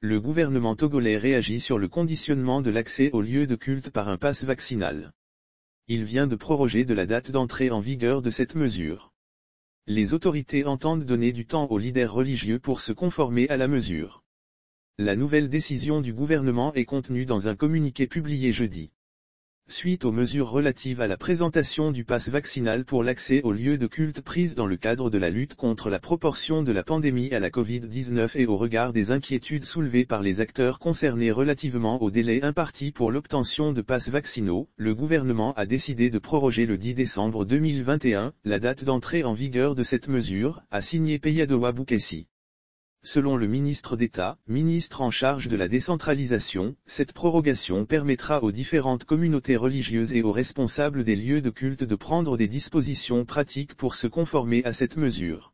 Le gouvernement togolais réagit sur le conditionnement de l'accès aux lieux de culte par un pass vaccinal. Il vient de proroger de la date d'entrée en vigueur de cette mesure. Les autorités entendent donner du temps aux leaders religieux pour se conformer à la mesure. La nouvelle décision du gouvernement est contenue dans un communiqué publié jeudi. Suite aux mesures relatives à la présentation du pass vaccinal pour l'accès aux lieux de culte prises dans le cadre de la lutte contre la proportion de la pandémie à la Covid-19 et au regard des inquiétudes soulevées par les acteurs concernés relativement au délai imparti pour l'obtention de passes vaccinaux, le gouvernement a décidé de proroger le 10 décembre 2021, la date d'entrée en vigueur de cette mesure, a signé Peyadowa Bukesi. Selon le ministre d'État, ministre en charge de la décentralisation, cette prorogation permettra aux différentes communautés religieuses et aux responsables des lieux de culte de prendre des dispositions pratiques pour se conformer à cette mesure.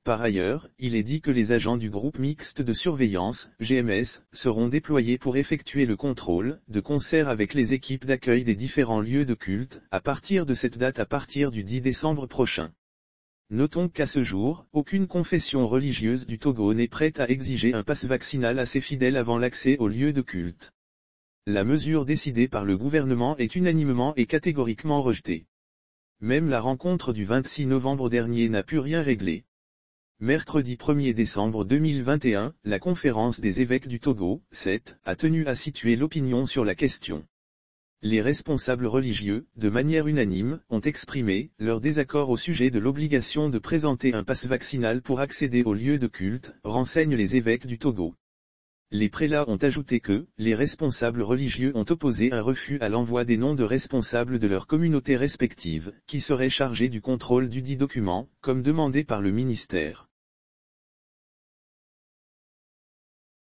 Par ailleurs, il est dit que les agents du groupe mixte de surveillance, GMS, seront déployés pour effectuer le contrôle, de concert avec les équipes d'accueil des différents lieux de culte, à partir de cette date à partir du 10 décembre prochain. Notons qu'à ce jour, aucune confession religieuse du Togo n'est prête à exiger un pass vaccinal à ses fidèles avant l'accès aux lieux de culte. La mesure décidée par le gouvernement est unanimement et catégoriquement rejetée. Même la rencontre du 26 novembre dernier n'a pu rien régler. Mercredi 1er décembre 2021, la conférence des évêques du Togo, CET, a tenu à situer l'opinion sur la question. Les responsables religieux, de manière unanime, ont exprimé leur désaccord au sujet de l'obligation de présenter un pass vaccinal pour accéder aux lieux de culte, renseignent les évêques du Togo. Les prélats ont ajouté que, les responsables religieux ont opposé un refus à l'envoi des noms de responsables de leurs communautés respectives, qui seraient chargés du contrôle dudit document, comme demandé par le ministère.